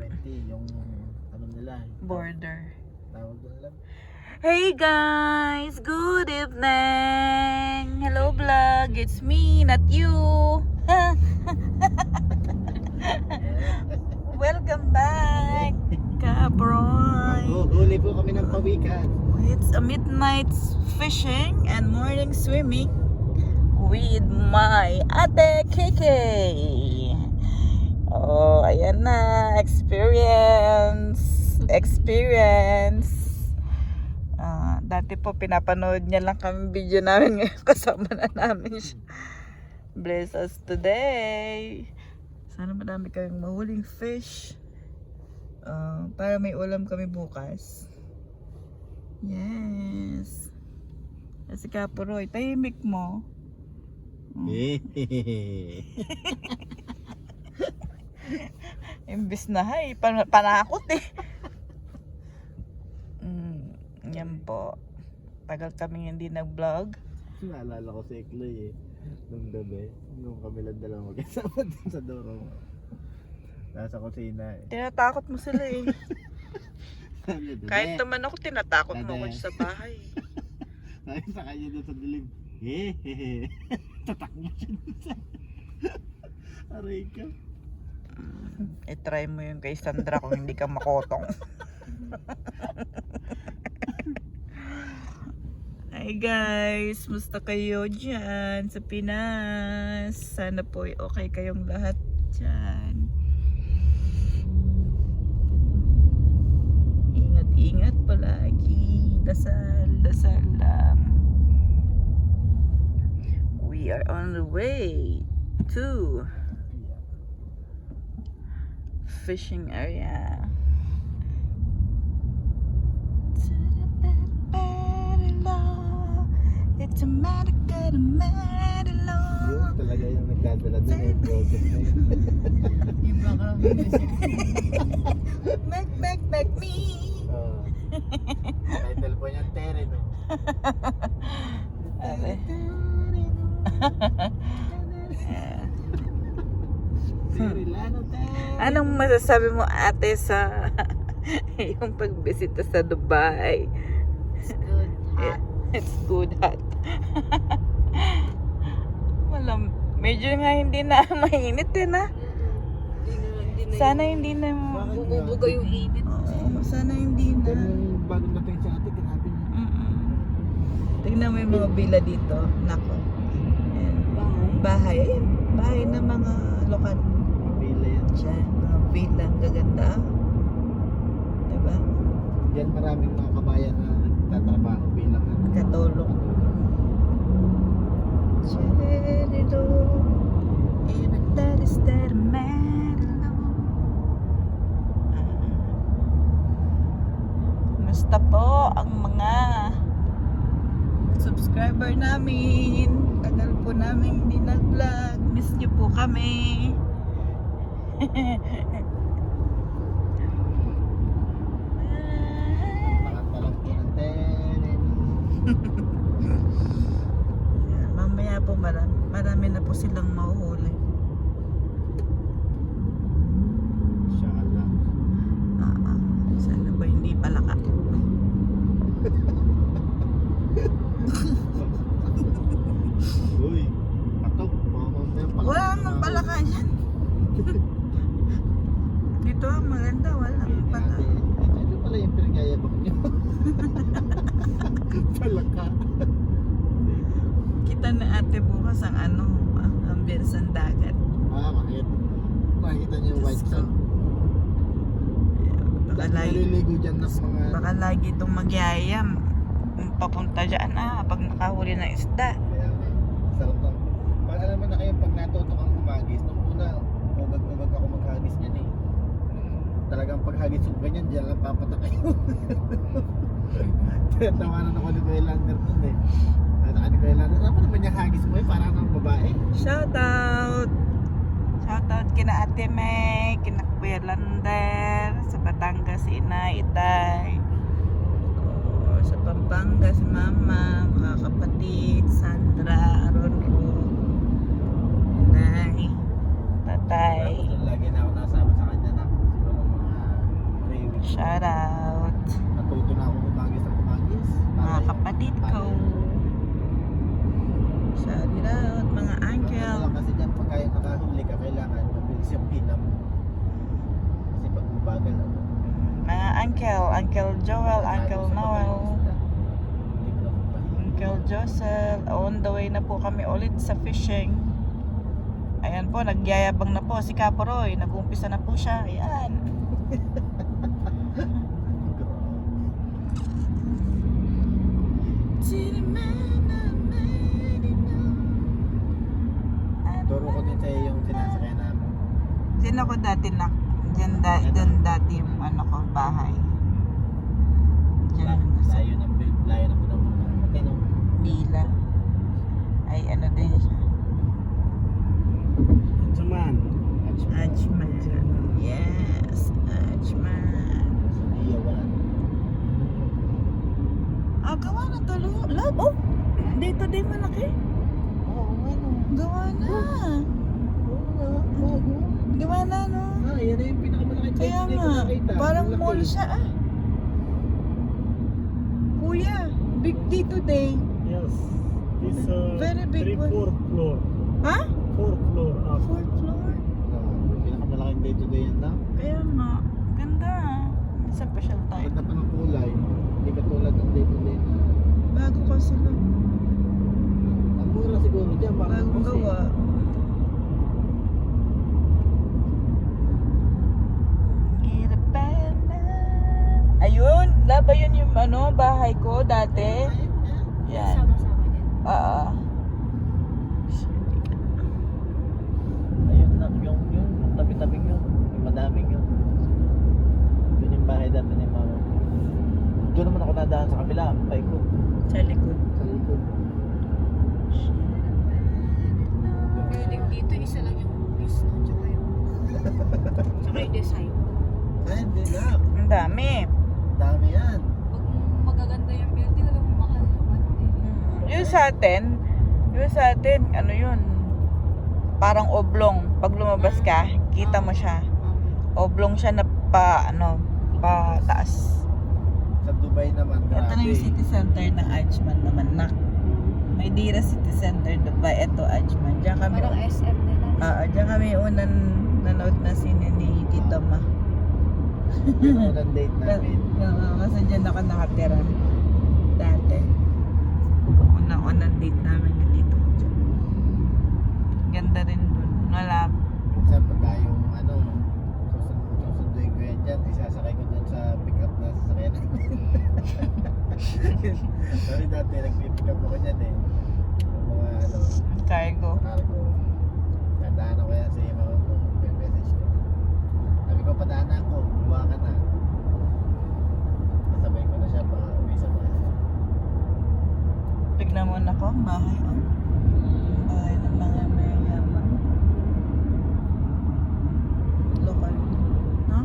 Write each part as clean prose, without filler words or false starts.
20 yung ano nila. Border. Tawag doon lang. Hey guys, good evening. Hello vlog, it's me, not you. Welcome back, Kabroy. Huli po kami ng pawikan. It's a midnight fishing and morning swimming with my ate Kiki. Oh, ayan na, experience. Dati po pinapanood niya lang kami video namin, ngayon kasama na namin siya. Bless us today. Sana madami kaming mahuling fish. Para may ulam kami bukas. Yes. Kasi Kapuroy, tahimik mo. Imbis na hay, panakot eh. Yan po. Tagal kami hindi nag-vlog. Naalala ko si Ekloy eh. Nung gabi, nung kami lang dalawa magkasama din sa Doro. Nasa kusina eh. Tinatakot mo sila eh. Kahit naman ako, tinatakot mo ako sa bahay. Sabi sa kanya doon sa dilim. Tatakbo siya doon sa... Aray ka. I-try mo yung kay Sandra kung hindi ka makotong. Hi guys, musta kayo dyan sa Pinas? Sana po okay kayong lahat dyan. Ingat-ingat palagi. Dasal lang. We are on the way to fishing area. It's a matter long. Yun talaga yung nagdadala doon yung project na yun. Yung background music. Make me. Title po niya Tere no. Ate. Tere Lano Tere. Anong masasabi mo ate sa yung pagbisita sa Dubai? It's good. Hot. It's good hot. Medyo nga hindi na mainit eh na. Sana hindi na Bumubuga yung init. sana hindi na. Pero yung bagong dating sa atin, grabe niya. Tignan mo yung mga villa dito. Nako. Ayan. Bahay. Ayan. Bahay ng mga lokal. Mabila yan. Diyan. Mga villa. Ang gaganda. Diba? Diyan maraming mga kabayan na tatrabaho bilang Katulong. Chelito. Even that is that man alone. Musta po ang mga subscriber namin? Tagal po namin hindi nag-vlog. Miss niyo po kami. pangalan po ng Tere. Mamaya po marami na po silang mahuhuli. Inshallah. Sana ba hindi palaka? Uy, patok. Wala namang palaka yan. Dito maganda, walang palaka. Ito pala yung pinagayabak niyo. Palaka. Kita na ate bukas ang ang ambience ng dagat. Bakit? Makikita niyo yung white sand. Baka Dahil lagi, naliligo dyan ng mga... baka lagi itong magyayam. Papunta dyan pag nakahuli ng isda. Kaya, sarap lang. Pag alam mo na kayo, pag natuto kang humagis, nung una, ugag-ugag ako maghagis niyan eh. Talagang paghagis yung ganyan, dyan lang papatak kayo. Tawanan ako ni Kuya Lander nun eh. Nataka ni Kuya Lander, ano naman yung hagis mo eh, parang ng babae. Shout out! Shout out kina Ate May, kina Kuya Lander, sa Batangas si Inay Itay. Sa Pampanga si Mama, mga kapatid, Sandra, Ronro, Inay, Tatay. Lagi na ako nasama sa kanya na siguro mga Shout out. Natuto na ako humagis ng humagis. Mga kapatid ko. Shout it out, mga Ano uncle. lang kasi dyan, pag kaya nakahuli ka, kailangan mabilis yung pina mo. Kasi pag mabagal ako. Mga Uncle Joel, Uncle Noel, Hindi ko na papahin. Uncle Joseph. On the way na po kami ulit sa fishing. Ayan po, nagyayabang na po si Kaporoy. Nag-umpisa na po siya. Ayan. Turo ko din sa'yo yung sinasakyan namin. Diyan ako dati doon dati yung ano ko, bahay. Diyan Layo ng pinapunta. Okay, no? Bila. Ay ano din siya. Saman. Ajman. Yes, Ajman. Iya, wala. Ah, gawa na to, love. Oh, dito din malaki. Oo, ano? Gawa na. Oo nga, bago. Gawa na, no? Ah, yan na yung pinakamalaki Kaya place nga, ko nakita. parang Ang laki. mall siya ah. Kuya, big dito day. Yes, this Very big one. 4th floor. Ha? 4th floor up. 4th floor. Pinakamalaking day to day yan na. Kaya nga, ganda. Sa special time. Ganda pa ng kulay. Hindi katulad ng day to day na. Bago kasi lang. Ang mura siguro dyan. Bagong gawa. Ayun, laba yun yung ano, bahay ko dati. Yan. Sama-sama din. Ayun na, yung tabi-tabing yun. Yung madaming yun. Yun yung bahay dati ni mama. Doon naman ako nadaan sa kabila. Paikot. Sa likod. Sa likod. Building dito, isa lang yung piece, no? Tsaka yung design. Ay, hindi na. Ang dami. Dami yan. Pag magaganda yung building, alam mo, mahal yung ano eh. Yung sa atin, ano yun? Parang oblong. Pag lumabas ka, kita mo siya. Oblong siya na pa taas. Sa Dubai naman, grabe. Ito na yung city center ng Ajman naman, nak. May Dira City Center, Dubai. Ito, Ajman. Diyan kami, Parang SM nila. diyan kami unang nanood na sine ni Tita Ma. Yung unang date namin. Kasi dyan ako nakatira. Dati. Unang date namin ni Tito Mo dyan. Ganda rin dun. Wala. Minsan pagka yung susunduin ko yan dyan, isasakay ko dun sa pick-up na sasakyan namin. Sorry dati, nag-pick up ako dyan eh. Yung mga Cargo. cargo. Nadaanan ko yan sa iyo, message ko. Sabi ko, padaanan ko, buwa ka na. Kasabay ko na siya pa uwi sa bahay. Tignan mo na ko, bahay. Oh. Bahay ng mga mayayaman. Lokal. No?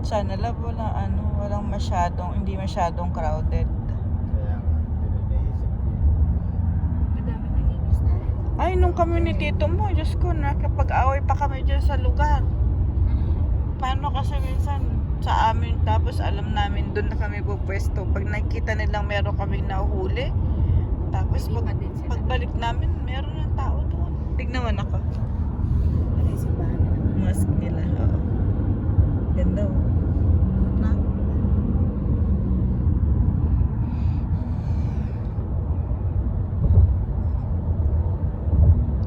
Sana lang walang hindi masyadong crowded. Kaya nga, naisip ko. Madami nanginis na rin. Ay, nung community to mo, Diyos ko, nakapag-away pa kami dyan sa lugar. Paano kasi minsan sa amin, tapos alam namin doon na kami pupwesto. Pag nakikita nilang meron kaming nahuhuli, tapos Lipat din sila. pagbalik namin, meron ng tao doon. Tignan mo na ko. Wala yung simbahan nila. Mosque nila. Oo. Ganda oh. Na?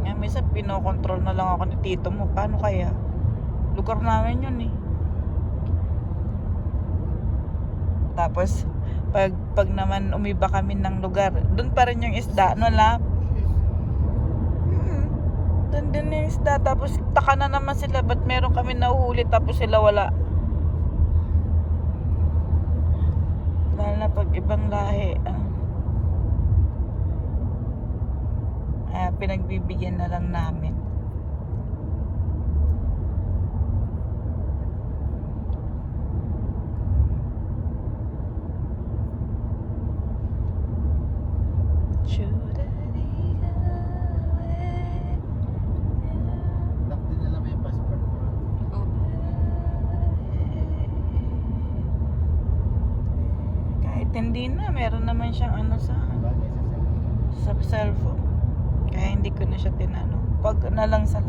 Nga, minsan pinokontrol na lang ako ni tito mo. Paano kaya? Lugar namin yun eh. Tapos, pag naman umiba kami ng lugar, doon pa rin yung isda, no la? Doon din yung isda. Tapos, taka na naman sila, ba't meron kami nahuhuli tapos sila wala? Lalo na pag ibang lahi. Pinagbibigyan na lang namin. hindi na. Meron naman siyang ano sa Bagay sa cellphone. cellphone. Kaya hindi ko na siya tinanong. Pag na lang sa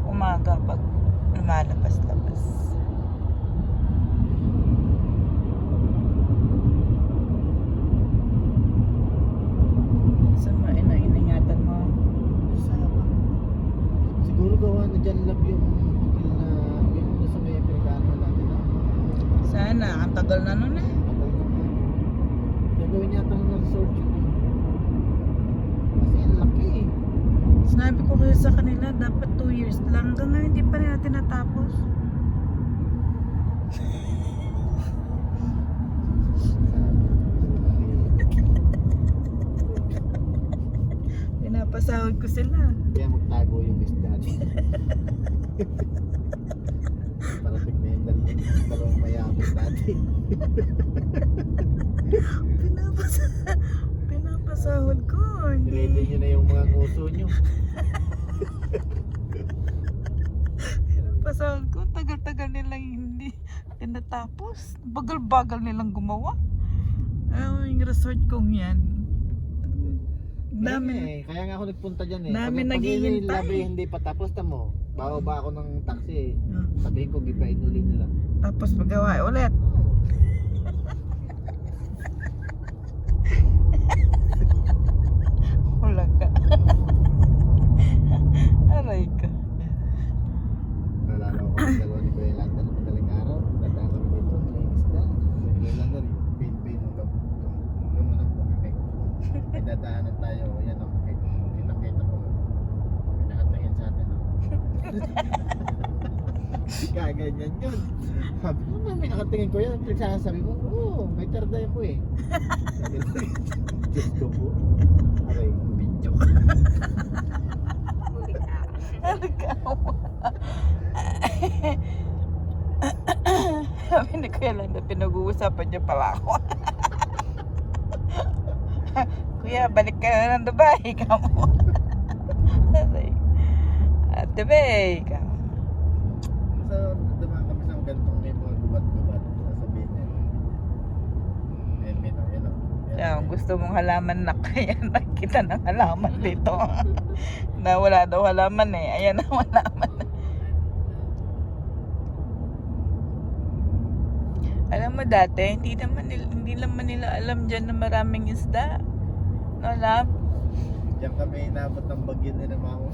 umaga pag lumalabas-labas. Sa mga iningatan mo. Sa Siguro gawa na dyan lab yung hotel na yung nasa may Amerikano natin na. Sana, ang tagal na nun eh. Tagal na nga. Gagawin yata ng resort yun. Kasi ang laki eh. Sinabi ko kasi sa kanila, dapat 2 years lang. Hanggang ngayon, hindi pa nila tinatapos. Pinapasahod ko sila. Kaya magtago yung isda. Parating na yung dalawang mayabot natin. Pinapasahod ko. Ready Hindi. nyo na yung mga nguso nyo. Pinapasahod ko. Tagal-tagal nilang hindi tinatapos. Bagal-bagal nilang gumawa. Yung resort kong yan. Dami Dami. eh. Kaya nga ako nagpunta dyan eh. Dami Pag naghihintay. yung labi hindi pa tapos mo. Bababa ako ng taxi eh. Ah, Sabihin ko, gibain ulit nila. Tapos magawa ulit. Wala ka. Aray ka. Nalala ko ang dalawa ni Kuya Lander. Madaling araw. Dadaan kami dito. May isda. Kuya Lander, pin-pin. Lumunong po kami. May dadaanan tayo. Yan o. Kita-kita ko. May nakatingin sa atin. Kaganyan yun. Sabi ko, may nakatingin ko yan. Sabi mo, oo, may tarday po eh. Sabi ko, Diyos ko po. Aray, video ka. Ano ka? Sabi ni Kuya lang na pinag-uusapan niya pala ako. Kuya, balik ka na ng Dubai. Kamo. Ate Bay, kamo. Sa dumaan kami sa gantong may mga gubat-gubat. Sasabihin niya. Yan o, yan o. Kung gusto mong halaman na kaya nakita ng halaman dito. Na wala daw halaman eh. Ayan ang halaman. Alam mo dati, hindi naman nila alam dyan na maraming isda. No, love? Diyan kami inabot ng bagyo ni na mama.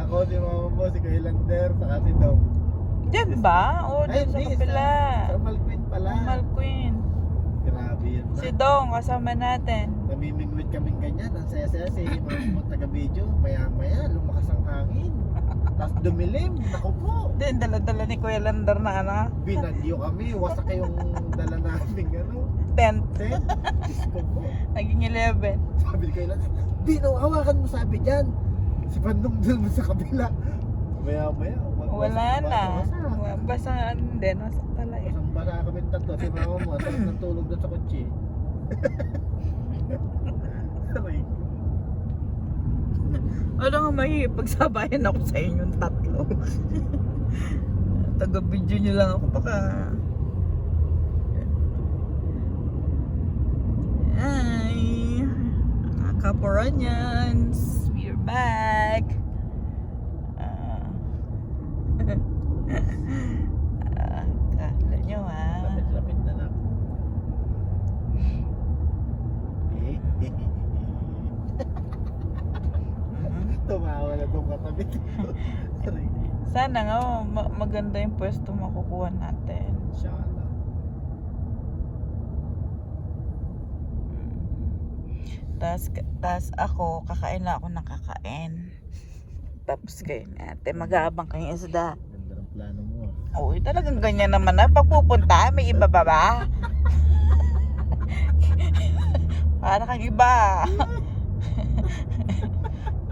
Ako, si mama mo, si Kuya Lander, saka si Dom. Dyan ba? O, Ay, dyan sa hindi, kapila. Sa Malquin pala. Mal Queen. Grabe yun. Si Dong, kasama natin. Namimingwit kaming ganyan. Ang saya-saya si mga taga-video. Maya-maya, lumakas ang hangin. Tapos dumilim. Naku po. Then, dala-dala ni Kuya Lander na ano, Binagyo kami. Wasak yung dala naming ano. tent. Tent. Diyos ko po. Naging 11. Sabi ni Kuya Lander, Bino, hawakan mo sabi dyan. Si Bandong dun sa kabila. Maya-maya. Wala na. Wasak. Basaan din. Wasak talaga. Isang bala kami tatlo. Si mama mo, sarap ng tulog doon sa kotse. Aray. Ano nga makikipagsabayan ako sa inyong tatlo. Taga-video nyo lang ako baka. Hi! Mga Kaporanyans! We're back! Kala nyo ha. Lapit-lapit na lang. Tumawa na itong katabi. Aray. Sana nga maganda yung pwesto makukuha natin. Inshallah. Tas ako, kakain lang ako ng kakain. Tapos kayo natin, mag-aabang kayong isda. Ganda ng plano mo. Uy, talagang ganyan naman na. Pag pupunta, may iba ba ba? Para kang iba.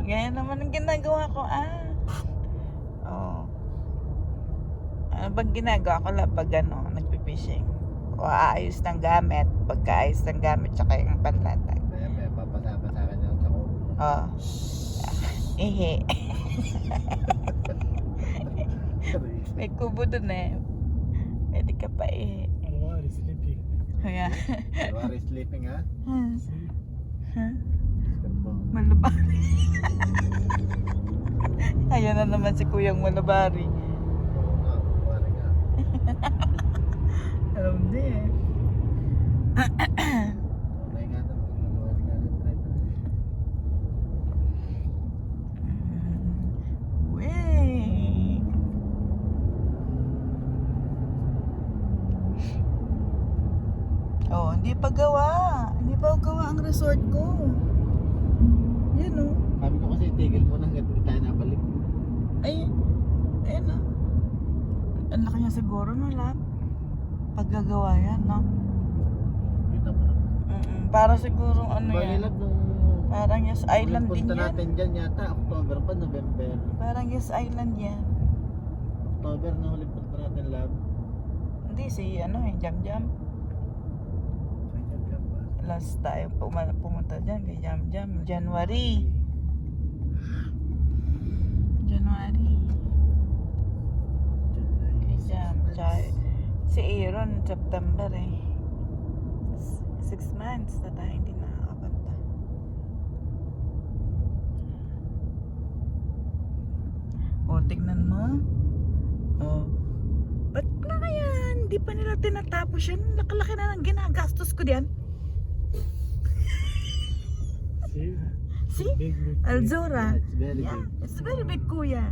Ganyan naman ang ginagawa ko, Oh. Ano bang ginagawa ko lang pag nagpipishing? O aayos ng gamit. Pagkaayos ng gamit, tsaka yung panlatag. Kaya may papasama sa akin yan sa ko. Oh. Ihi. May kubo dun eh. Pwede ka pa ihi. Alwari sleeping. Kaya, You are sleeping, ha? Ganda. malabari. Ayan na naman si Kuyang malabari. Oo nga, wala nga. Alam di eh. Wala nga naman, wala nga ng driver. Wey! Oh, hindi pa gawa. Hindi pa gawa ang resort ko. Yan oh. Sabi ko kasi tigil mo na hanggang di tayo nabalik. Ay, ayun na. Ang laki niya siguro no, lap. Paggagawa yan, no? Kita mo naman. Para siguro ano Bali yan. lang nung Parang Yes Island din punta yan. natin dyan yata, October pa, November. Parang Yes Island yan. October na huling punta natin, lab. Hindi, si ano eh, Jam Jam. Last tayo pumunta dyan kay Jam Jam. January. Kay Jam. Tsaka si Aaron, September eh. 6 months na tayo hindi nakakapunta. O, tignan mo. O. Ba't na kaya hindi pa nila tinatapos yan? Laki-laki na ng ginagastos ko diyan. See? See? Big, big. Alzora. It's very Yeah, big. it's very big, kuya.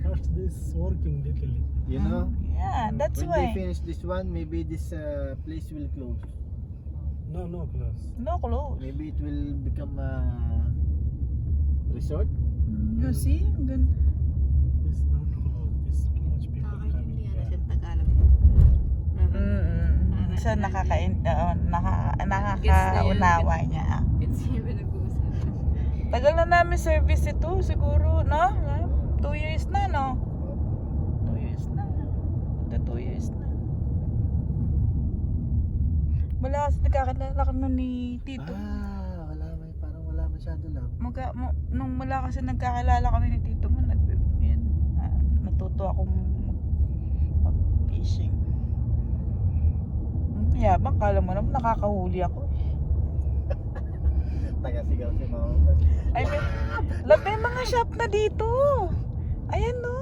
First this working little. You know, Yeah, that's when they why. finish this one, maybe this place will close. No, no close. No close. Maybe it will become a resort. You see? This not close. This too much people Akin coming hindi yan here. sa Tagalog. Siya nakakaunawa niya. It's even nag-uusap. Tagal na namin service ito, siguro, no? 2 years na, no? 2 years na. 2 years na. Wala kasi nagkakilala kami ni Tito. Parang wala masyado lang. Nung mula kasi nagkakilala kami ni Tito mo, natuto akong mag-fishing. Yabang, kala mo naman nakakahuli ako. Taga-sigaw si Mama. Ay, may mga shop na dito. Ayan no.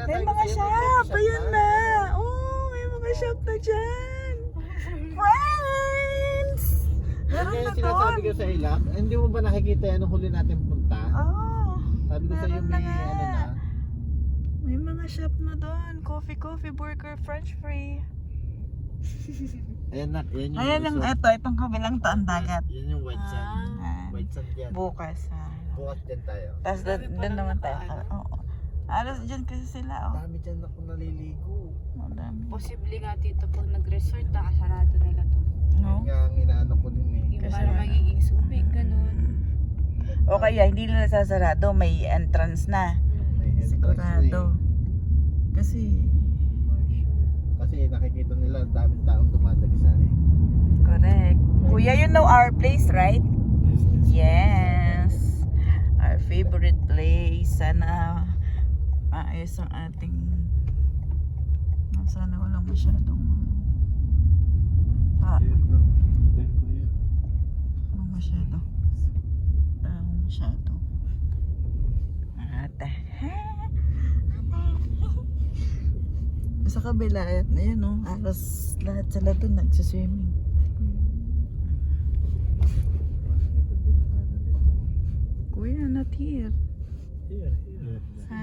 May mga shop. Ayan na. Oh, may mga shop na dyan. Friends! Meron na Sinasabi ko doon. sa ilak, hindi mo ba nakikita yan nung huli natin punta? Oh, Sabi ko sa iyo meron na may nga. ano na. may mga shop na doon. Coffee, burger, french fry. Ayan na, yan yung Ayan yung resort. itong kabilang to ang dagat. Yan yung white sand. Ah. White sand yan. Bukas. Bukas dyan tayo. Tapos doon naman tayo. Oo. Alas dyan kasi sila. Oh. Dami dyan ako naliligo. Ang dami. Posible nga dito pag nag-resort, nakasarado nila to. No? Nga ang inaano ko din eh. Yung Kasi para ano? magiging sumig, ganun. O kaya hindi nila sasarado, may entrance na. May entrance Sigurado. na Kasi, For sure. Kasi nakikita nila daming taong dumadagsa eh. correct. Kuya, you know our place, right? Yes. Our favorite place. Sana maayos ang ating... Sana walang masyadong... masyado. Masyado. Ate. Sa kabila, ayan no, halos lahat sila doon nagsiswimming. Kuya, not here. Here, here. Ha?